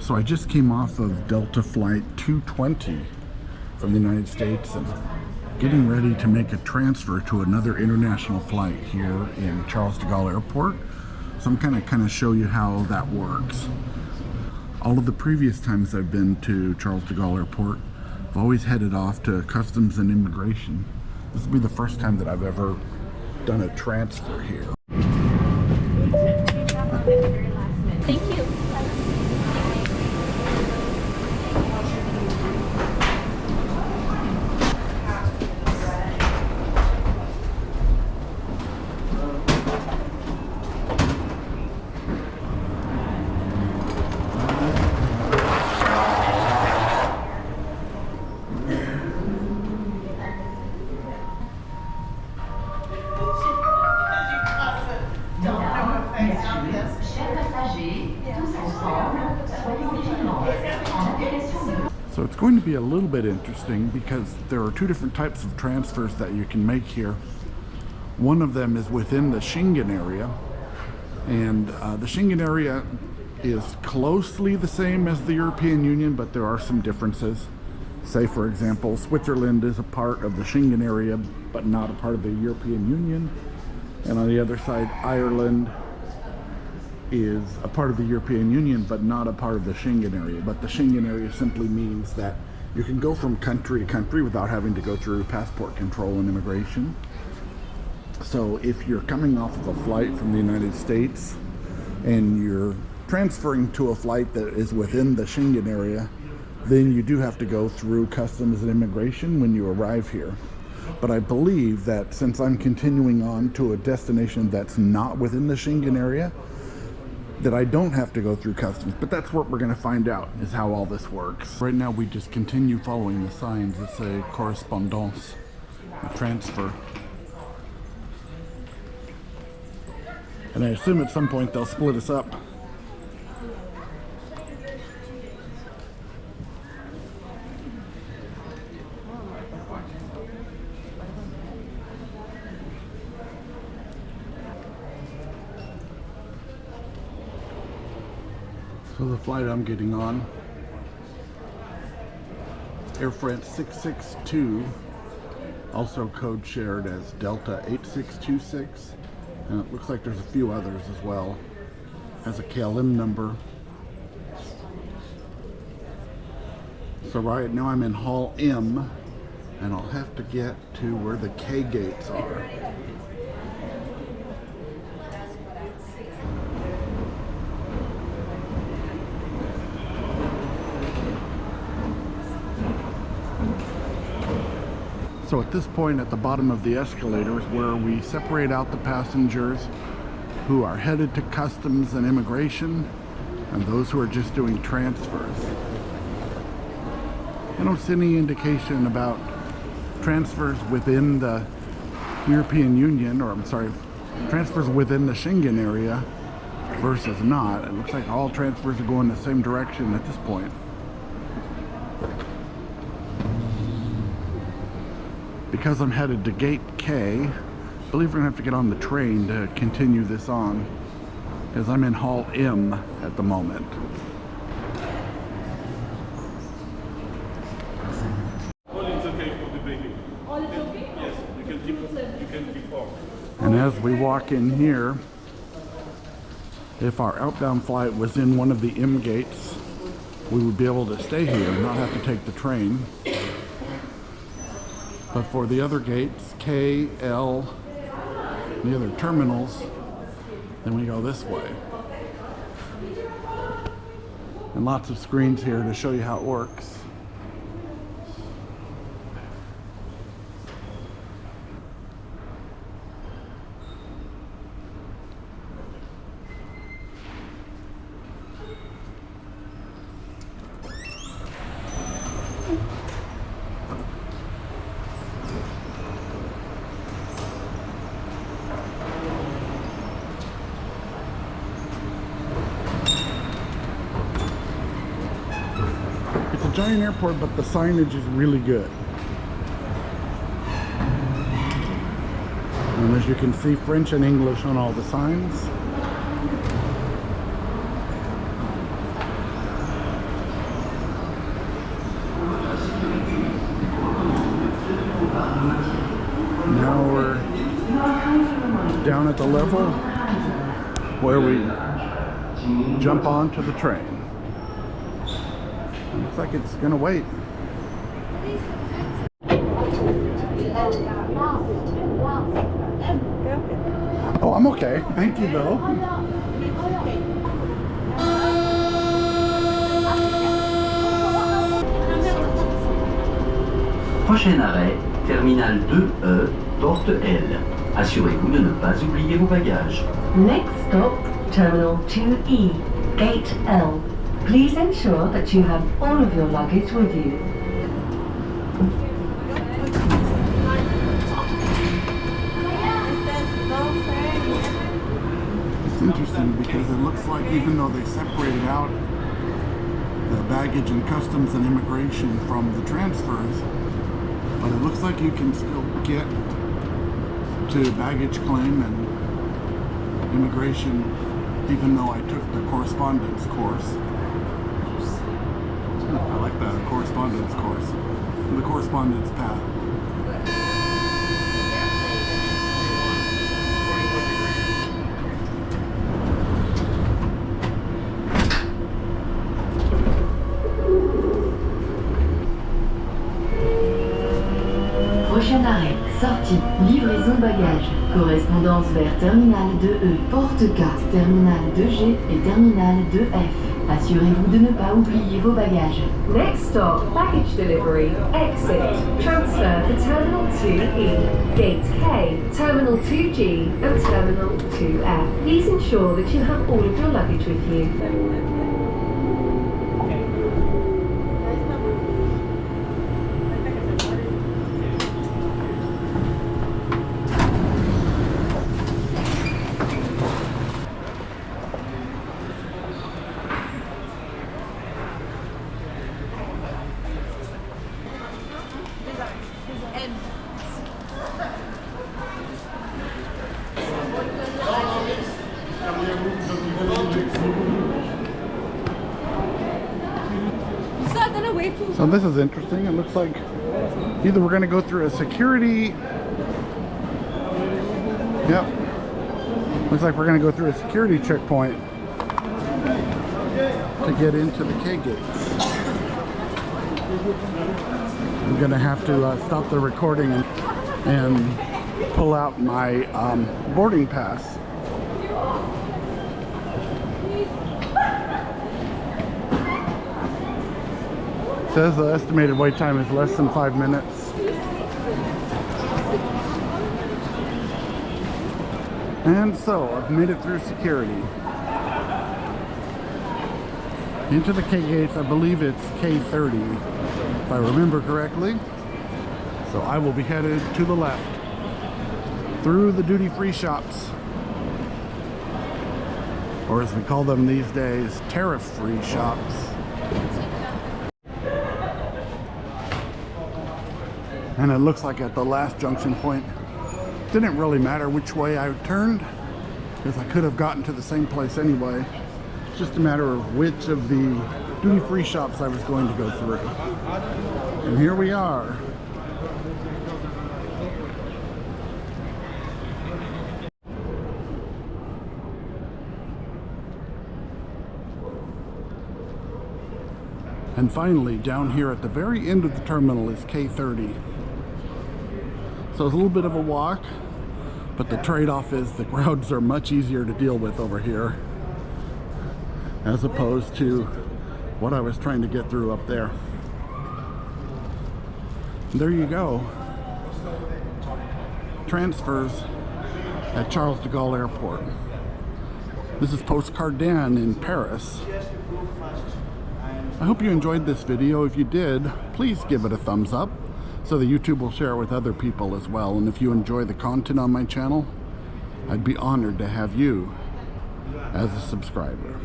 So I just came off of Delta Flight 220 from the United States and getting ready to make a transfer to another international flight here in Charles de Gaulle Airport. So I'm kind of show you how that works. All of the previous times I've been to Charles de Gaulle Airport, I've always headed off to Customs and Immigration. This will be the first time that I've ever done a transfer here. Thank you. So it's going to be a little bit interesting because there are two different types of transfers that you can make here. One of them is within the Schengen area, and the Schengen area is closely the same as the European Union, but there are some differences. Say, for example, Switzerland is a part of the Schengen area, but not a part of the European Union. And on the other side, Ireland is a part of the European Union, but not a part of the Schengen area. But the Schengen area simply means that you can go from country to country without having to go through passport control and immigration. So if you're coming off of a flight from the United States and you're transferring to a flight that is within the Schengen area, then you do have to go through Customs and Immigration when you arrive here. But I believe that since I'm continuing on to a destination that's not within the Schengen area, that I don't have to go through customs. But that's what we're going to find out, is how all this works. Right now we just continue following the signs that say correspondance, a transfer. And I assume at some point they'll split us up. So the flight I'm getting on, Air France 662, also code shared as Delta 8626, and it looks like there's a few others as well. Has a KLM number. So right now I'm in Hall M, and I'll have to get to where the K gates are. So at this point at the bottom of the escalator is where we separate out the passengers who are headed to Customs and Immigration and those who are just doing transfers. I don't see any indication about transfers within the European Union, or I'm sorry, transfers within the Schengen area versus not. It looks like all transfers are going the same direction at this point. Because I'm headed to Gate K, I believe we're gonna have to get on the train to continue this on, as I'm in Hall M at the moment. All is okay for the baby. All is okay? Yes, you can keep off. And as we walk in here, if our outbound flight was in one of the M gates, we would be able to stay here and not have to take the train. But for the other gates, K, L, the other terminals, then we go this way. And lots of screens here to show you how it works. Giant airport, but the signage is really good. And as you can see, French and English on all the signs. down at the level where we jump onto the train. Looks like it's gonna wait. Oh, I'm okay. Thank you, though. Prochain arrêt, terminal 2E, porte L. Assurez-vous de ne pas oublier vos bagages. Next stop, Terminal 2E, Gate L. Please ensure that you have all of your luggage with you. It's interesting because it looks like even though they separated out the baggage and customs and immigration from the transfers, but it looks like you can still get to baggage claim and immigration even though I took the correspondence course. I like that, a correspondence course. The correspondence path. Prochain arrêt, sortie, livraison bagages. Correspondance vers Terminal 2E, porte K, Terminal 2G et Terminal 2F. Assurez-vous de ne pas oublier vos bagages. Next stop, baggage delivery, exit, transfer to Terminal 2E, Gate K, Terminal 2G and Terminal 2F. Please ensure that you have all of your luggage with you. So this is interesting. It looks like either we're going to go through a security. Yep. Looks like we're going to go through a security checkpoint to get into the K gates. I'm going to have to stop the recording and pull out my boarding pass. It says the estimated wait time is less than 5 minutes. And so I've made it through security. Into the K gates, I believe it's K30, if I remember correctly. So I will be headed to the left through the duty-free shops, or as we call them these days, tariff-free shops. And it looks like at the last junction point, didn't really matter which way I turned, because I could have gotten to the same place anyway. It's just a matter of which of the duty-free shops I was going to go through. And here we are. And finally, down here at the very end of the terminal is K30. So it's a little bit of a walk, but the trade-off is the crowds are much easier to deal with over here as opposed to what I was trying to get through up there. There you go. Transfers at Charles de Gaulle Airport. This is Postcard Dan in Paris. I hope you enjoyed this video. If you did, please give it a thumbs up so that YouTube will share it with other people as well. And if you enjoy the content on my channel, I'd be honored to have you as a subscriber.